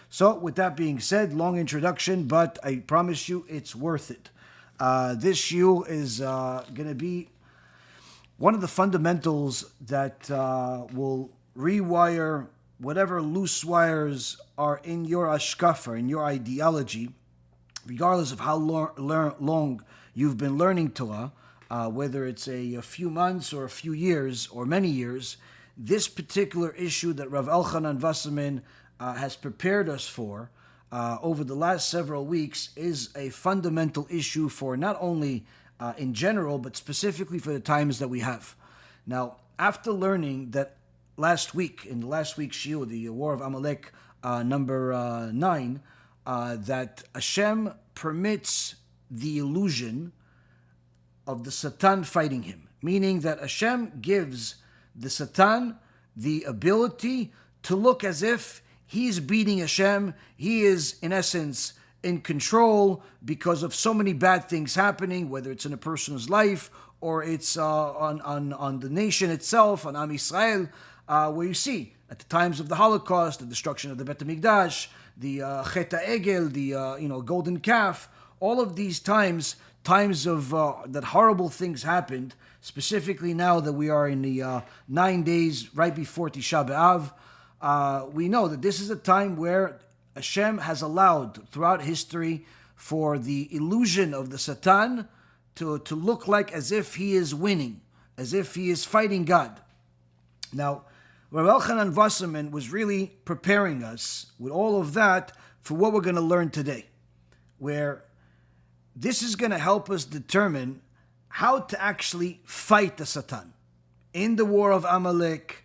So with that being said, long introduction, but I promise you it's worth it. This shiur is going to be one of the fundamentals that will rewire whatever loose wires are in your ashkafa, in your ideology, regardless of how long you've been learning Torah, whether it's a few months or a few years or many years. This particular issue that Rav Elchanan Wasserman has prepared us for over the last several weeks is a fundamental issue for not only in general, but specifically for the times that we have. Now, after learning that in the last week's shiur, the War of Amalek, number 9, that Hashem permits the illusion of the Satan fighting him, meaning that Hashem gives the Satan the ability to look as if he's beating Hashem. He is, in essence, in control because of so many bad things happening, whether it's in a person's life or it's on the nation itself, on Am Yisrael, where you see at the times of the Holocaust, the destruction of the Bet HaMikdash, the Chet HaEgel, the golden calf, all of these times of that horrible things happened. Specifically now that we are in the 9 days right before Tisha B'Av, we know that this is a time where Hashem has allowed throughout history for the illusion of the Satan to look like as if he is winning, as if he is fighting God. Now, Rav Elchanan Wasserman was really preparing us with all of that for what we're going to learn today, where this is going to help us determine how to actually fight the Satan in the war of Amalek,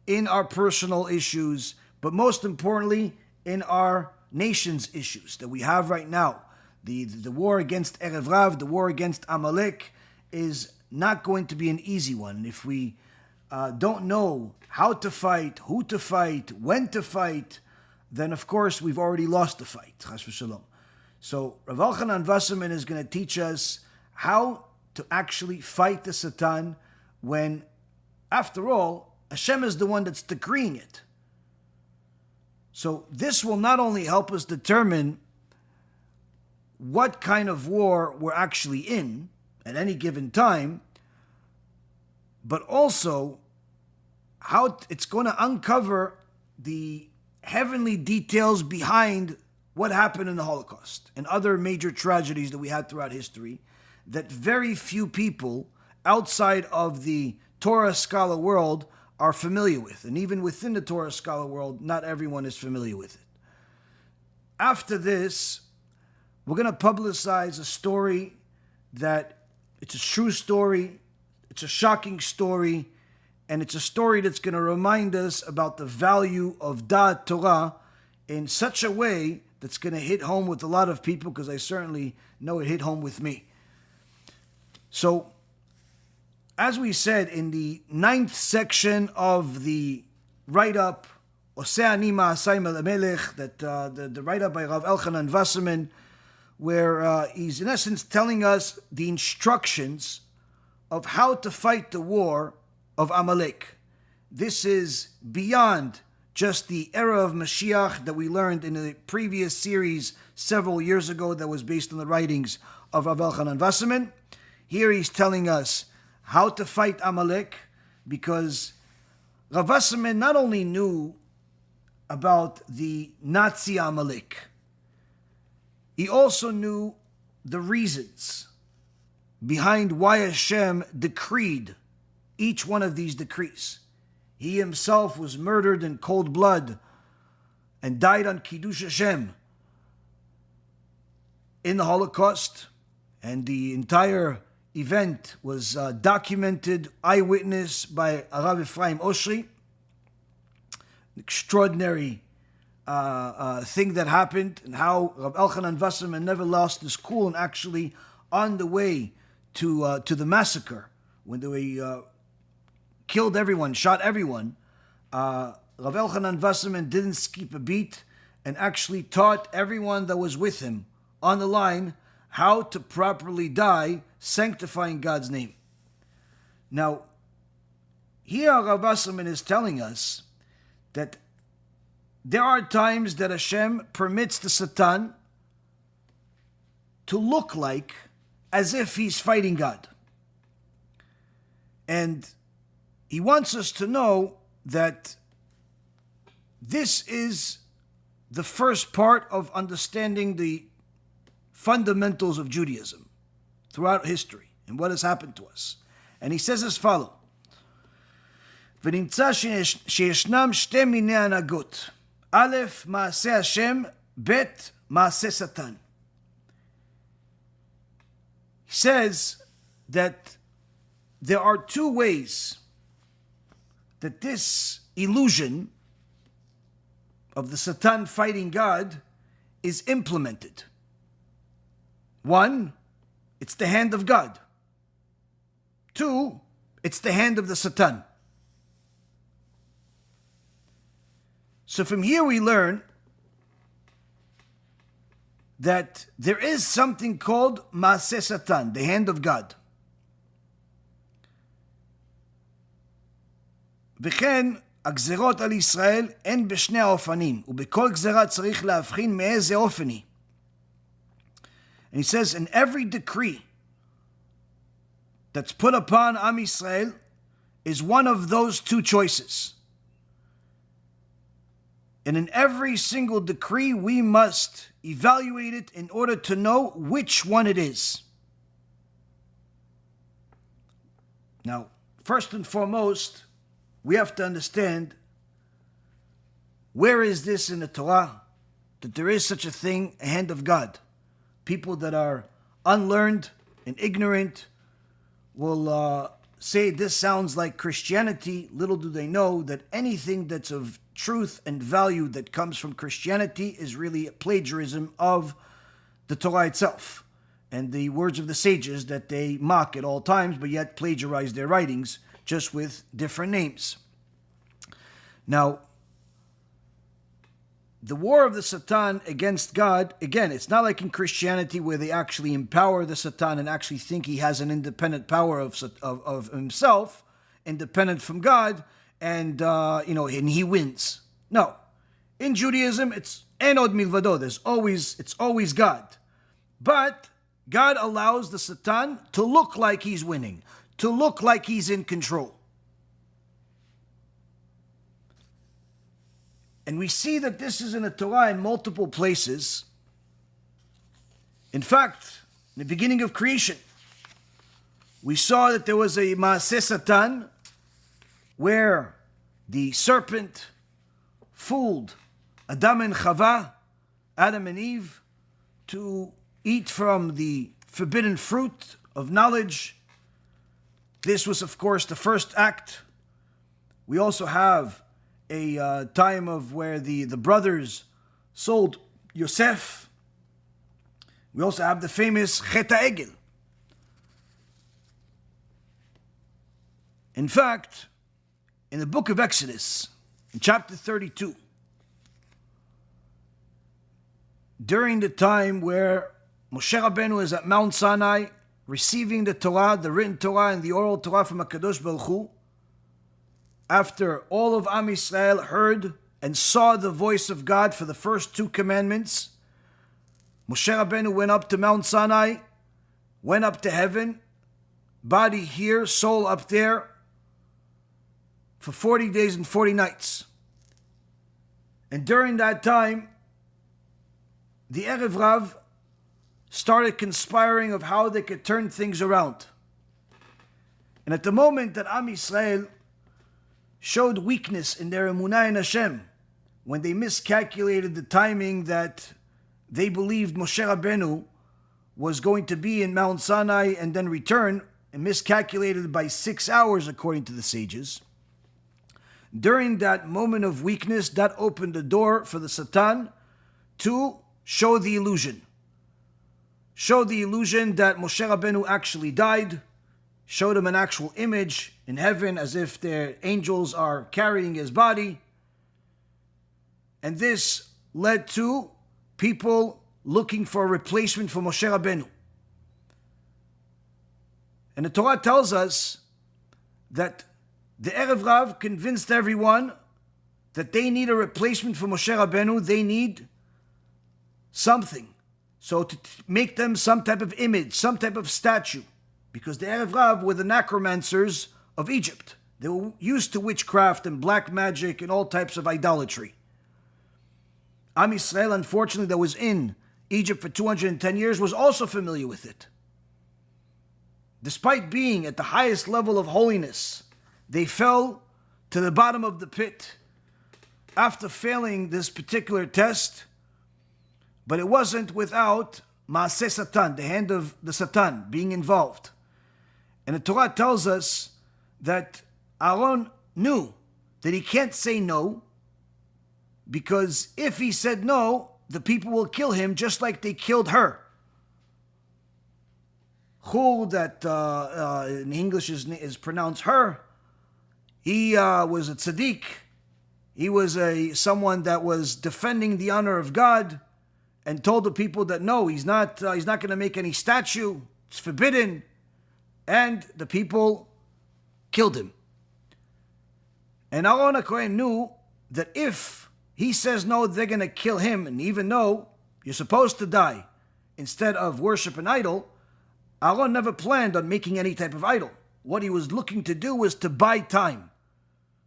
in our personal issues, but most importantly, in our nation's issues that we have right now. The war against Erev Rav, the war against Amalek, is not going to be an easy one. And if we don't know how to fight, who to fight, when to fight, then of course we've already lost the fight. Chas v'shalom. So Rav Elchanan Wasserman is going to teach us how to actually fight the Satan when, after all, Hashem is the one that's decreeing it. So this will not only help us determine what kind of war we're actually in at any given time, but also how it's going to uncover the heavenly details behind what happened in the Holocaust and other major tragedies that we had throughout history that very few people outside of the Torah scholar world are familiar with. And even within the Torah scholar world, not everyone is familiar with it. After this, we're going to publicize a story that it's a true story, it's a shocking story, and it's a story that's going to remind us about the value of Da'at Torah in such a way that's going to hit home with a lot of people, because I certainly know it hit home with me. So, as we said in the 9th section of the write-up, Maasei LaMelech, that the write-up by Rav Elchanan Wasserman, where he's in essence telling us the instructions of how to fight the war of Amalek. This is beyond just the era of Mashiach that we learned in the previous series several years ago that was based on the writings of Rav Elchanan Wasserman. Here he's telling us how to fight Amalek, because Rav Wasserman not only knew about the Nazi Amalek, he also knew the reasons behind why Hashem decreed each one of these decrees. He himself was murdered in cold blood and died on Kiddush Hashem in the Holocaust, and the entire event was documented, eyewitness by Rav Ephraim Oshri. An extraordinary thing that happened, and how Rav Elchanan Wasserman never lost his cool, and actually on the way to the massacre, when they killed everyone, shot everyone, Rav Elchanan Wasserman didn't skip a beat and actually taught everyone that was with him on the line how to properly die, sanctifying God's name. Now, here Rav Wasserman is telling us that there are times that Hashem permits the Satan to look like as if he's fighting God. And he wants us to know that this is the first part of understanding the fundamentals of Judaism throughout history and what has happened to us. And he says as follows, ונמצא שישנם שתי מיני הנהגות, א', מעשה השם, ב', מעשה שטן. He says that there are two ways that this illusion of the Satan fighting God is implemented. One, it's the hand of God. Two, it's the hand of the Satan. So from here we learn that there is something called Maasei Satan, the hand of God. וכן הגזרות על ישראל הן בשני האופנים, ובכל גזרה צריך להבחין מאיזה אופן היא. And he says, in every decree that's put upon Am Yisrael is one of those two choices. And in every single decree, we must evaluate it in order to know which one it is. Now, first and foremost, we have to understand, where is this in the Torah, that there is such a thing, a hand of God? People that are unlearned and ignorant will say this sounds like Christianity. Little do they know that anything that's of truth and value that comes from Christianity is really a plagiarism of the Torah itself and the words of the sages that they mock at all times, but yet plagiarize their writings just with different names. Now, the war of the Satan against God, again, it's not like in Christianity where they actually empower the Satan and actually think he has an independent power of himself, independent from God, and and he wins. No, in Judaism it's enod milvado. It's always God, but God allows the Satan to look like he's winning, to look like he's in control. And we see that this is in the Torah in multiple places. In fact, in the beginning of creation, we saw that there was a Maasei Satan where the serpent fooled Adam and Chava, Adam and Eve, to eat from the forbidden fruit of knowledge. This was, of course, the first act. We also have a time of where the brothers sold Yosef. We also have the famous Chet HaEgel. In fact, in the book of Exodus, in chapter 32, during the time where Moshe Rabbeinu is at Mount Sinai receiving the Torah, the written Torah and the oral Torah from HaKadosh Baruch Hu, after all of Am Yisrael heard and saw the voice of God for the first two commandments, Moshe Rabbeinu went up to Mount Sinai, went up to heaven, body here, soul up there, for 40 days and 40 nights. And during that time, the Erev Rav started conspiring of how they could turn things around. And at the moment that Am Yisrael showed weakness in their emunah in Hashem, when they miscalculated the timing that they believed Moshe Rabbeinu was going to be in Mount Sinai and then return, and miscalculated by 6 hours according to the sages. During that moment of weakness, that opened the door for the Satan to show the illusion. Show the illusion that Moshe Rabbeinu actually died, showed him an actual image in heaven as if their angels are carrying his body. And this led to people looking for a replacement for Moshe Rabbeinu. And the Torah tells us that the Erev Rav convinced everyone that they need a replacement for Moshe Rabbeinu, they need something. So to make them some type of image, some type of statue, because the Erev Rav were the necromancers of Egypt. They were used to witchcraft and black magic and all types of idolatry. Am Yisrael, unfortunately, that was in Egypt for 210 years, was also familiar with it. Despite being at the highest level of holiness, they fell to the bottom of the pit after failing this particular test. But it wasn't without Maasei Satan, the hand of the Satan, being involved. And the Torah tells us that Aaron knew that he can't say no, because if he said no, the people will kill him just like they killed her. Hur, that in English is pronounced her, he was a tzaddik. He was someone that was defending the honor of God, and told the people that no, he's not going to make any statue. It's forbidden. And the people killed him. And Aaron HaKohen knew that if he says no, they're going to kill him. And even though you're supposed to die instead of worship an idol, Aaron never planned on making any type of idol. What he was looking to do was to buy time.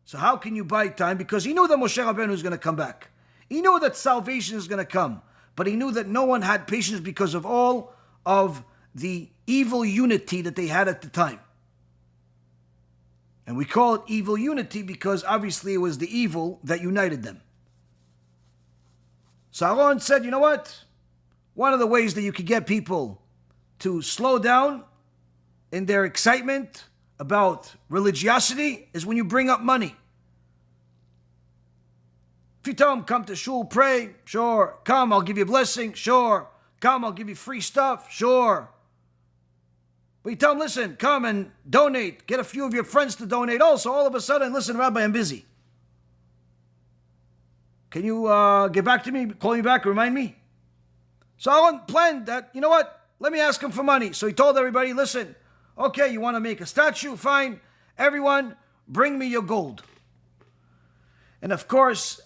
So how can you buy time? Because he knew that Moshe Rabbeinu was going to come back. He knew that salvation is going to come. But he knew that no one had patience because of all of the evil unity that they had at the time. And we call it evil unity because obviously it was the evil that united them. So Aaron said, you know what? One of the ways that you could get people to slow down in their excitement about religiosity is when you bring up money. If you tell them, come to shul, pray, sure. Come, I'll give you a blessing, sure. Come, I'll give you free stuff, sure. But you tell them, listen, come and donate. Get a few of your friends to donate also. All of a sudden, listen, Rabbi, I'm busy. Can you get back to me, call me back, remind me? So Aaron planned that, you know what? Let me ask him for money. So he told everybody, listen, okay, you want to make a statue? Fine. Everyone, bring me your gold. And of course,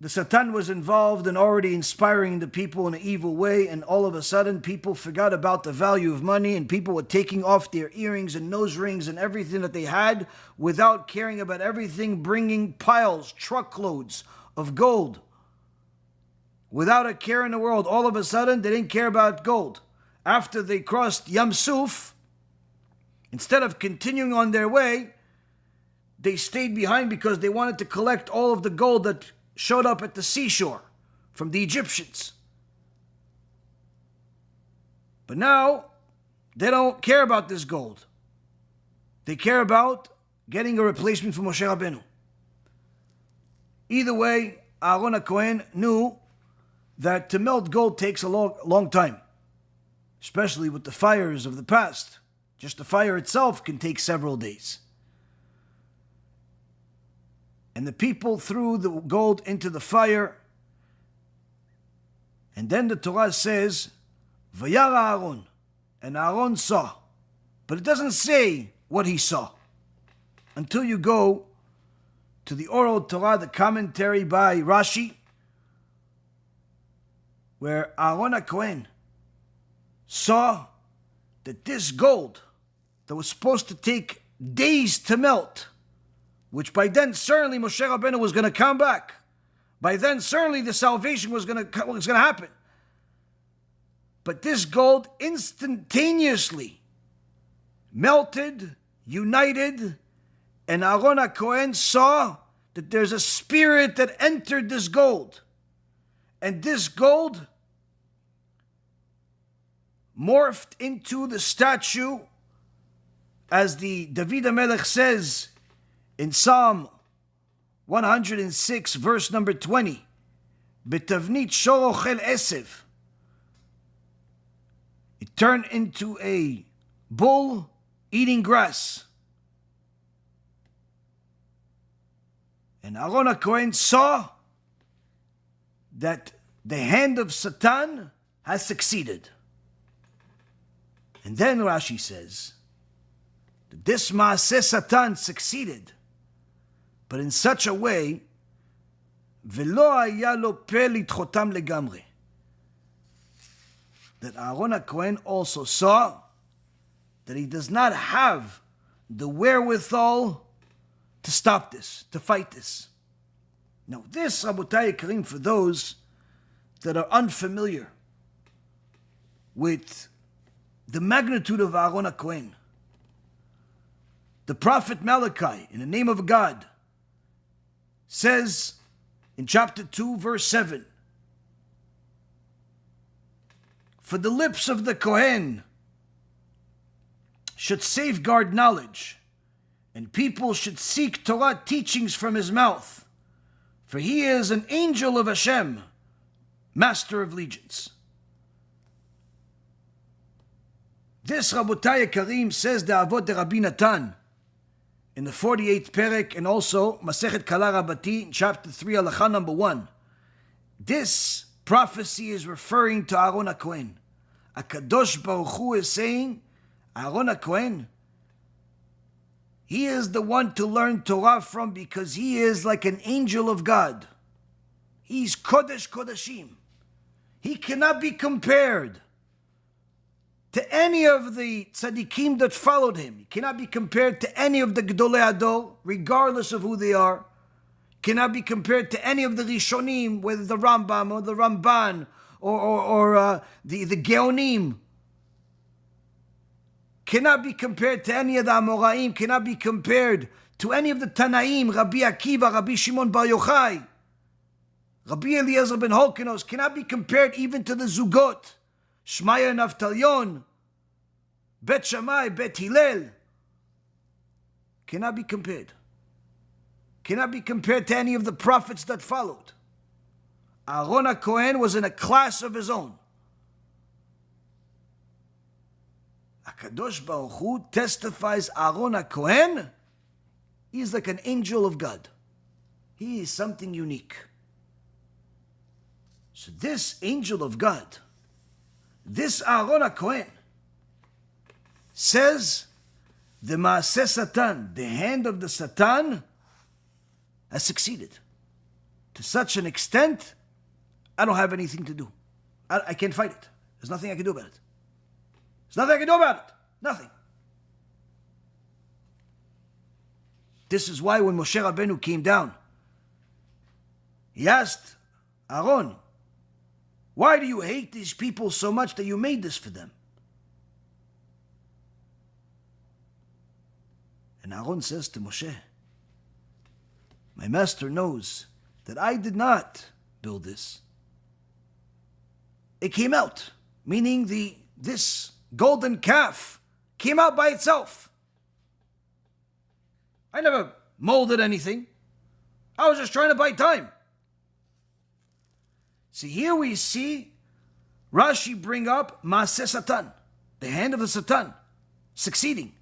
the Satan was involved in already inspiring the people in an evil way, and all of a sudden people forgot about the value of money, and people were taking off their earrings and nose rings and everything that they had without caring about everything, bringing piles, truckloads of gold. Without a care in the world, all of a sudden they didn't care about gold. After they crossed Yam Suf, instead of continuing on their way, they stayed behind because they wanted to collect all of the gold that showed up at the seashore from the Egyptians. But now, they don't care about this gold. They care about getting a replacement for Moshe Rabbeinu. Either way, Aaron HaKohen knew that to melt gold takes a long time, especially with the fires of the past. Just the fire itself can take several days. And the people threw the gold into the fire. And then the Torah says, Vayara Aaron. And Aaron saw. But it doesn't say what he saw. Until you go to the oral Torah, the commentary by Rashi, where Aaron HaKohen saw that this gold that was supposed to take days to melt, which by then certainly Moshe Rabbeinu was going to come back. By then certainly the salvation was going to happen. But this gold instantaneously melted, united, and Aaron HaKohen saw that there's a spirit that entered this gold. And this gold morphed into the statue, as the David HaMelech says in Psalm 106, verse number 20, Betavnit shor ochel esev. It turned into a bull eating grass. And Aaron HaKohen saw that the hand of Satan has succeeded. And then Rashi says that this Maaseh Satan succeeded, but in such a way ולא היה לו פה לדחותם לגמרי. That Aaron HaKohen also saw that he does not have the wherewithal to stop this, to fight this. Now this, Rabotai Karim, for those that are unfamiliar with the magnitude of Aaron HaKohen, the prophet Malachi, in the name of God, says in chapter 2, verse 7, for the lips of the Kohen should safeguard knowledge, and people should seek Torah teachings from his mouth, for he is an angel of Hashem, master of legions. This Rabotai Karim says the Avot de Rabbi Natan in the 48th Perek, and also Masechet Kala Rabati in chapter 3, Halacha number 1. This prophecy is referring to Aaron HaKohen. HaKadosh Baruch Hu is saying, Aaron HaKohen, he is the one to learn Torah from because he is like an angel of God. He's Kodesh Kodashim. He cannot be compared to any of the tzaddikim that followed him. He cannot be compared to any of the Gedolei Hador, regardless of who they are. Cannot be compared to any of the Rishonim, whether the Rambam or the Ramban or the Geonim. Cannot be compared to any of the Amoraim. Cannot be compared to any of the Tanaim, Rabbi Akiva, Rabbi Shimon Bar Yochai, Rabbi Eliezer ben Holkenos. Cannot be compared even to the Zugot, Shmaya Naftalion, Bet Shammai, Bet Hillel. Cannot be compared. Cannot be compared to any of the prophets that followed. Aaron HaKohen was in a class of his own. HaKadosh Baruch Hu testifies Aaron HaKohen, he is like an angel of God. He is something unique. So this angel of God, this Aaron HaKohen, says the Maasei Satan, the hand of the Satan, has succeeded. To such an extent, I don't have anything to do. I can't fight it. There's nothing I can do about it. There's nothing I can do about it. Nothing. This is why when Moshe Rabbeinu came down, he asked Aaron, why do you hate these people so much that you made this for them? And Aaron says to Moshe, my master knows that I did not build this. It came out, meaning this golden calf came out by itself. I never molded anything. I was just trying to buy time. See, here we see Rashi bring up Maasei Satan, the hand of the Satan, succeeding.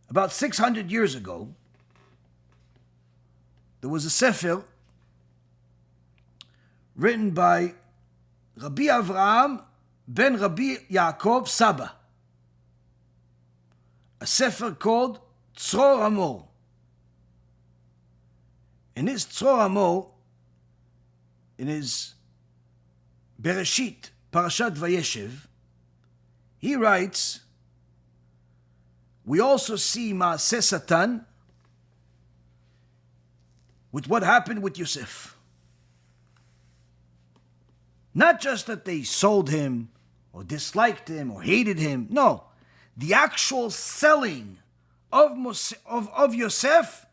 About 600 years ago, there was a sefer written by Rabbi Avraham ben Rabbi Yaakov Saba, a sefer called Tzror Amor. In his Tzror Amor, in his Bereshit, Parashat Vayeshev, he writes, we also see Maasei Satan with what happened with Yosef. Not just that they sold him or disliked him or hated him. No, the actual selling of Yosef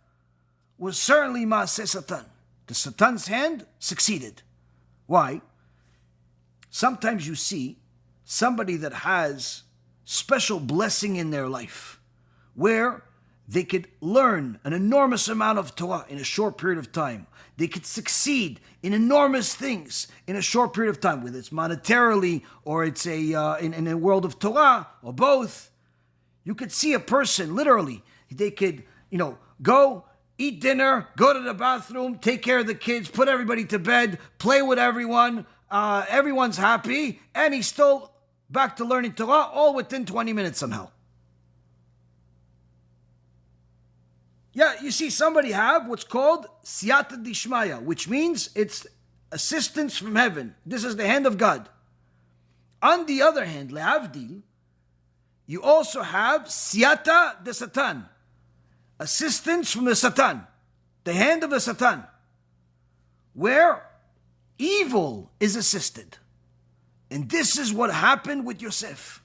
was certainly Maasei Satan. The Satan's hand succeeded. Why? Sometimes you see somebody that has special blessing in their life, where they could learn an enormous amount of Torah in a short period of time. They could succeed in enormous things in a short period of time, whether it's monetarily or it's in a world of Torah or both. You could see a person, literally, they could, go, eat dinner, go to the bathroom, take care of the kids, put everybody to bed, play with everyone, everyone's happy, and he's still back to learning Torah, all within 20 minutes somehow. Yeah, you see somebody have what's called siyata dishmaya, which means it's assistance from heaven. This is the hand of God. On the other hand, lehavdil, you also have siyata de satan, assistance from the Satan, the hand of the Satan, where evil is assisted. And this is what happened with Yosef.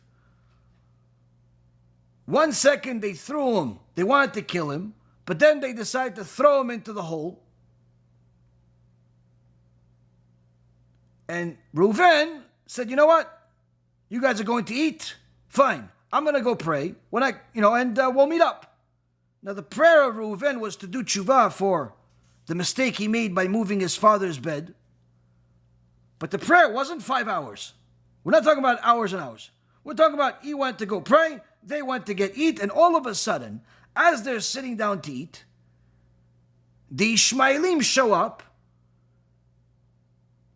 1 second they threw him, they wanted to kill him, but then they decided to throw him into the hole. And Reuven said, you know what? You guys are going to eat? Fine. I'm going to go pray and we'll meet up. Now the prayer of Reuven was to do tshuva for the mistake he made by moving his father's bed. But the prayer wasn't 5 hours. We're not talking about hours and hours. We're talking about he went to go pray, they went to eat, and all of a sudden, as they're sitting down to eat, the Ishmaelim show up.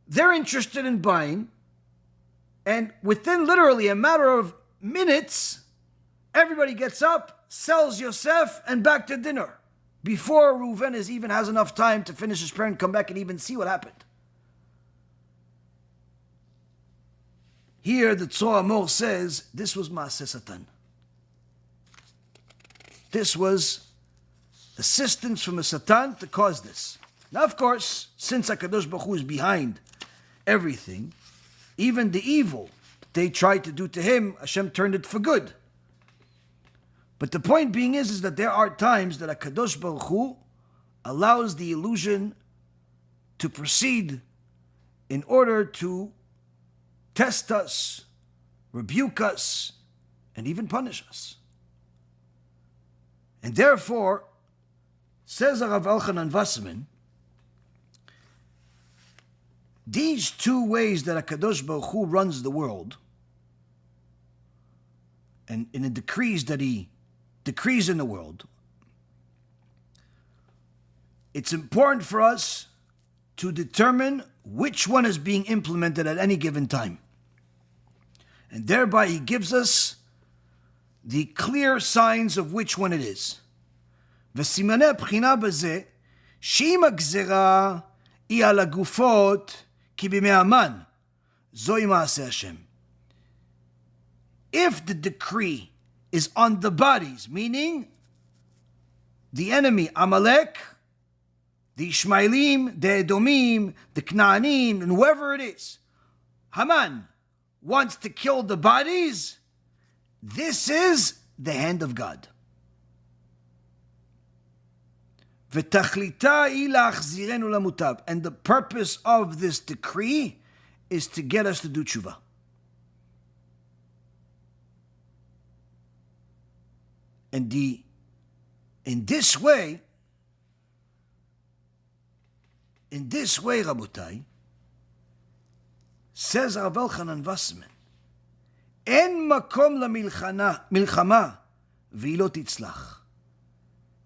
They're interested in buying, and within literally a matter of minutes, everybody gets up, sells Yosef, and back to dinner, before Reuven even has enough time to finish his prayer and come back and even see what happened. Here, the Tzor says, this was Maasei Satan. This was assistance from a Satan to cause this. Now, of course, since HaKadosh Baruch Hu is behind everything, even the evil they tried to do to him, Hashem turned it for good. But the point being is that there are times that HaKadosh Baruch Hu allows the illusion to proceed in order to test us, rebuke us, and even punish us. And therefore, says Rav Elchanan Wasserman, these two ways that HaKadosh Baruch Hu runs the world, and in the decrees that he decrees in the world, it's important for us to determine which one is being implemented at any given time. And thereby he gives us the clear signs of which one it is. וסימני הבחינה בזה, שאם הגזרה היא על הגופות כי בימי המן, זוהי מעשה השם. If the decree is on the bodies, meaning the enemy, Amalek, the Ishmaelim, the Edomim, the Knaanim, and whoever it is, Haman wants to kill the bodies, this is the hand of God. ותכליתה היא להחזירנו למוטב. And the purpose of this decree is to get us to do tshuva. And in this way, Rabotai, says Rav Elchanan Wasserman, אין מקום למלחמה והיא לא תצלח.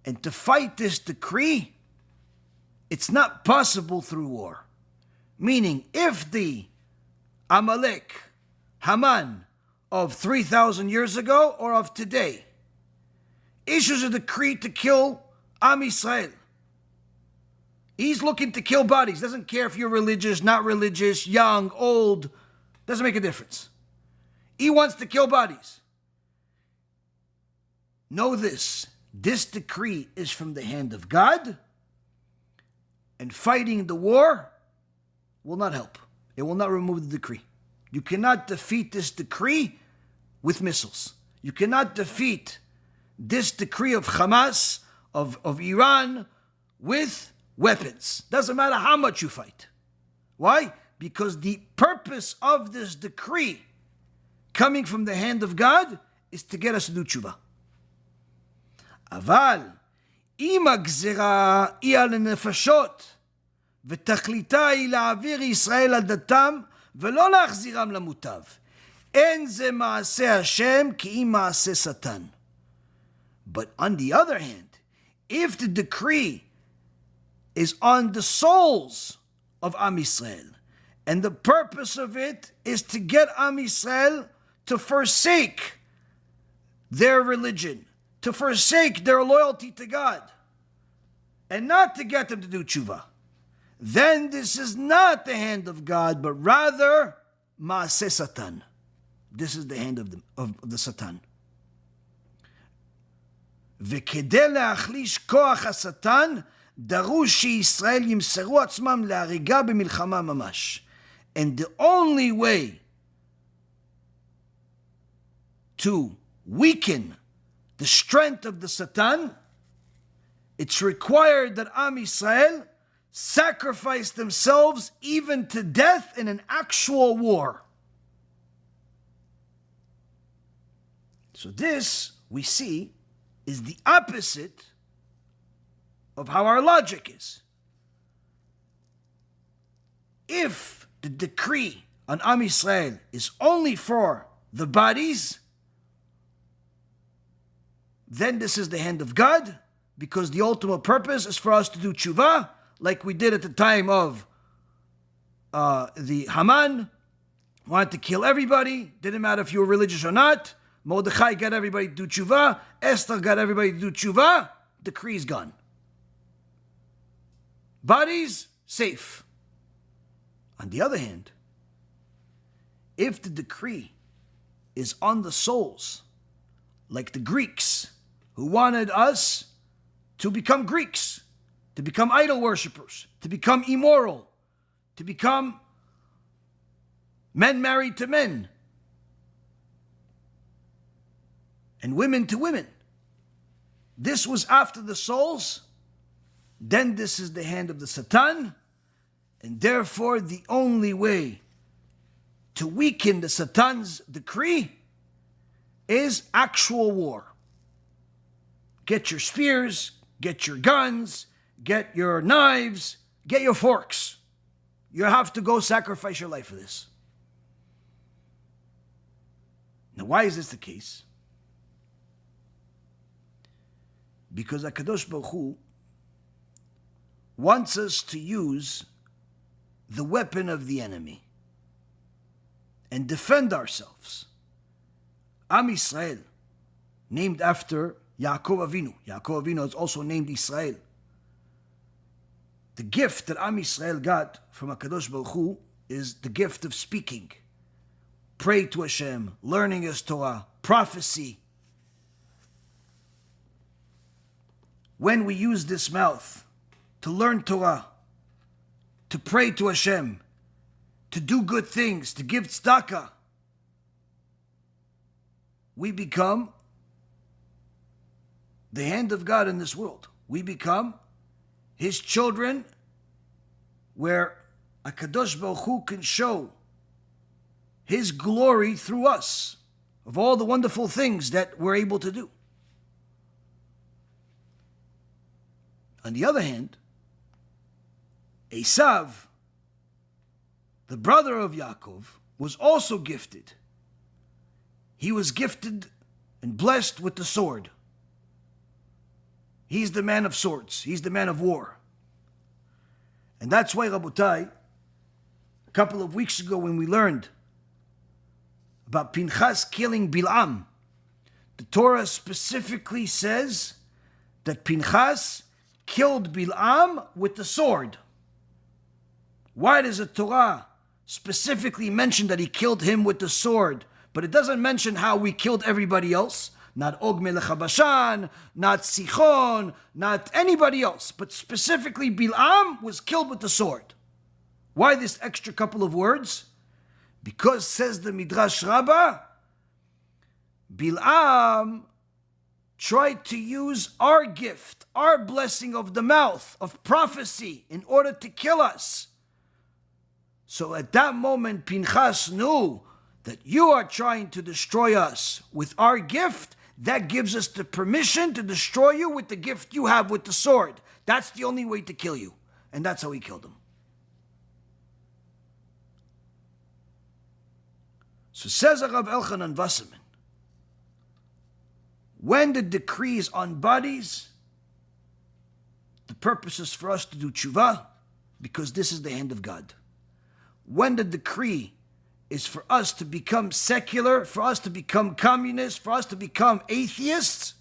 And to fight this decree, it's not possible through war. Meaning, if the Amalek, Haman of 3,000 years ago or of today issues a decree to kill Am Yisrael, he's looking to kill bodies. Doesn't care if you're religious, not religious, young, old. Doesn't make a difference. He wants to kill bodies. Know this. This decree is from the hand of God, and fighting the war will not help. It will not remove the decree. You cannot defeat this decree with missiles. You cannot defeat this decree of Hamas, of Iran, with weapons. Doesn't matter how much you fight. Why? Because the purpose of this decree coming from the hand of God is to get us to do tshuva. אבל אם הגזרה היא על הנפשות ותכליתה היא להעביר ישראל על דתם ולא להחזירם למוטב, אין זה מעשה השם כי אם מעשה שטן. But on the other hand, if the decree is on the souls of Am Yisrael, and the purpose of it is to get Am Yisrael to forsake their religion, to forsake their loyalty to God, and not to get them to do tshuva, then this is not the hand of God, but rather Maasei Satan. This is the hand of the Satan. וכדי להחליש כוח השטן, דרוש שישראל ימסרו עצמם להריגה במלחמה ממש. And the only way to weaken the strength of the Satan, it's required that Am Yisrael sacrifice themselves even to death in an actual war. So this, we see, is the opposite of how our logic is. If the decree on Am Yisrael is only for the bodies, then this is the hand of God, because the ultimate purpose is for us to do tshuva, like we did at the time of the Haman, wanted to kill everybody, didn't matter if you were religious or not. Mordechai got everybody to do tshuva, Esther got everybody to do tshuva, decree's gone. Bodies, safe. On the other hand, if the decree is on the souls, like the Greeks, who wanted us to become Greeks, to become idol worshippers, to become immoral, to become men married to men, and women to women. This was after the souls, then this is the hand of the Satan, and therefore the only way to weaken the Satan's decree is actual war. Get your spears, get your guns, get your knives, get your forks. You have to go sacrifice your life for this. Now, why is this the case? Because HaKadosh Baruch Hu wants us to use the weapon of the enemy and defend ourselves. Am Yisrael, named after Yaakov Avinu. Yaakov Avinu is also named Israel. The gift that Am Yisrael got from HaKadosh Baruch Hu is the gift of speaking. Pray to Hashem, learning His Torah, prophecy. When we use this mouth to learn Torah, to pray to Hashem, to do good things, to give tzedakah, we become the hand of God in this world. We become His children, where HaKadosh Baruch Hu can show His glory through us, of all the wonderful things that we're able to do. On the other hand, Esav, the brother of Yaakov, was also gifted. He was gifted and blessed with the sword. He's the man of swords. He's the man of war. And that's why, Rabotai, a couple of weeks ago when we learned about Pinchas killing Bilam, the Torah specifically says that Pinchas killed Bilam with the sword. Why does the Torah specifically mention that he killed him with the sword, but it doesn't mention how we killed everybody else? Not Og Melech HaBashan, not Sichon, not anybody else, but specifically Bilam was killed with the sword. Why this extra couple of words? Because, says the Midrash Rabbah, Bilam tried to use our gift, our blessing of the mouth, of prophecy, in order to kill us. So at that moment, Pinchas knew that you are trying to destroy us with our gift. That gives us the permission to destroy you with the gift you have with the sword. That's the only way to kill you. And that's how he killed him. So says Rav Elchanan Wasserman, when the decree is on bodies, the purpose is for us to do tshuva, because this is the hand of God. When the decree is for us to become secular, for us to become communists, for us to become atheists,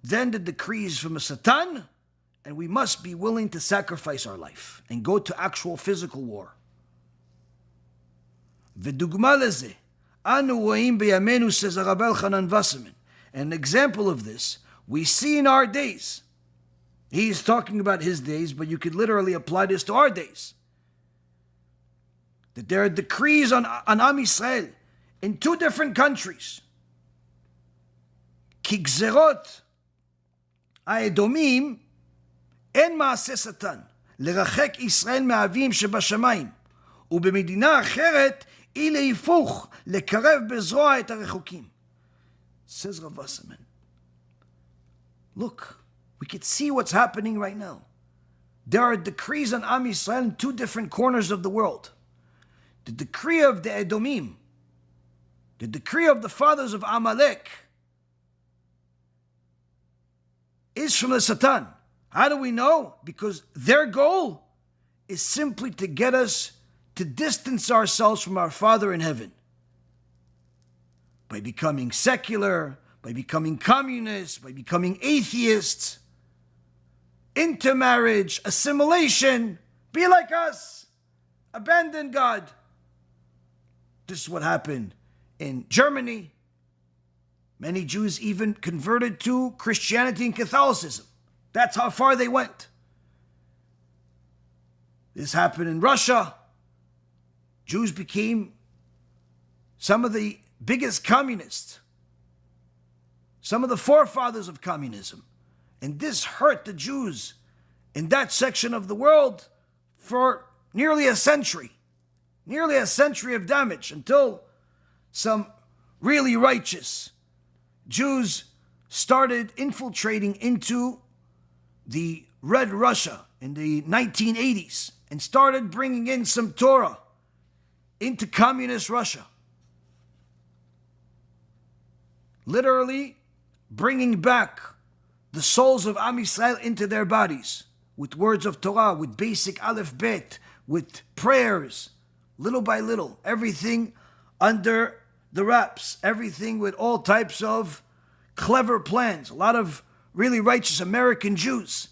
then the decree is from a Satan, and we must be willing to sacrifice our life and go to actual physical war. V'dugma leze, anu ro'im b'yamenu, says Rav Elchanan Wasserman. An example of this we see in our days. He's talking about his days, but you could literally apply this to our days. That there are decrees on Am Yisrael in 2 different countries. Ki gzerot ha'edomim en maaseh satan, לרחק ישראל מהאבים שבשמיים, ובמדינה אחרת היא להיפוך, לקרב בזרוע את הרחוקים. Says Rav Wasserman, look, we can see what's happening right now. There are decrees on Am Yisrael in 2 different corners of the world. The decree of the Edomim, the decree of the fathers of Amalek, is from the Satan. How do we know? Because their goal is simply to get us to distance ourselves from our Father in heaven. By becoming secular, by becoming communists, by becoming atheists, intermarriage, assimilation, be like us, abandon God. This is what happened in Germany. Many Jews even converted to Christianity and Catholicism. That's how far they went. This happened in Russia. Jews became some of the biggest communists, some of the forefathers of communism. And this hurt the Jews in that section of the world for nearly a century of damage, until some really righteous Jews started infiltrating into the Red Russia in the 1980s and started bringing in some Torah into communist Russia. Literally bringing back the souls of Am Yisrael into their bodies with words of Torah, with basic Aleph Bet, with prayers, little by little, everything under the wraps, everything with all types of clever plans. A lot of really righteous American Jews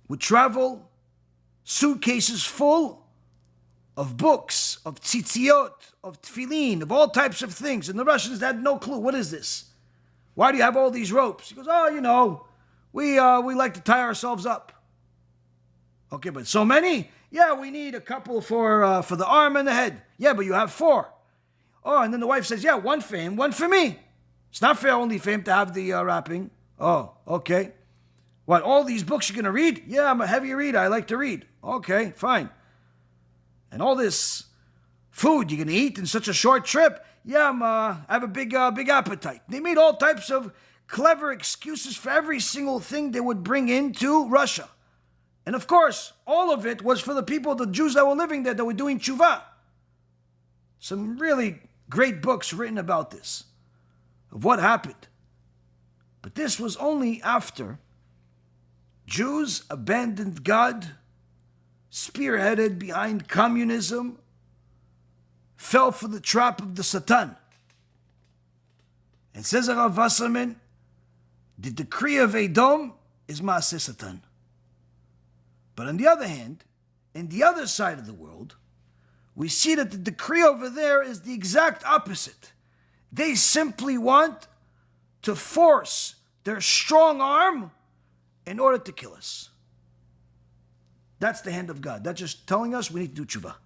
would travel, suitcases full of books, of tzitziot, of tefillin, of all types of things. And the Russians had no clue. What is this? Why do you have all these ropes? He goes, we like to tie ourselves up. Okay, but so many? Yeah, we need a couple for the arm and the head. Yeah, but you have 4. Oh, and then the wife says, yeah, 1 for him, 1 for me. It's not fair only for him to have the wrapping. Oh, okay. What, all these books you're going to read? Yeah, I'm a heavy reader. I like to read. Okay, fine. And all this food you're going to eat in such a short trip? Yeah, I have a big appetite. They made all types of clever excuses for every single thing they would bring into Russia. And of course, all of it was for the people, the Jews that were living there, that were doing tshuva. Some really great books written about this, of what happened. But this was only after Jews abandoned God, spearheaded behind communism, fell for the trap of the Satan. And says Rav Wasserman, the decree of Edom is Maasei Satan. But on the other hand, in the other side of the world, we see that the decree over there is the exact opposite. They simply want to force their strong arm in order to kill us. That's the hand of God. That's just telling us we need to do tshuva.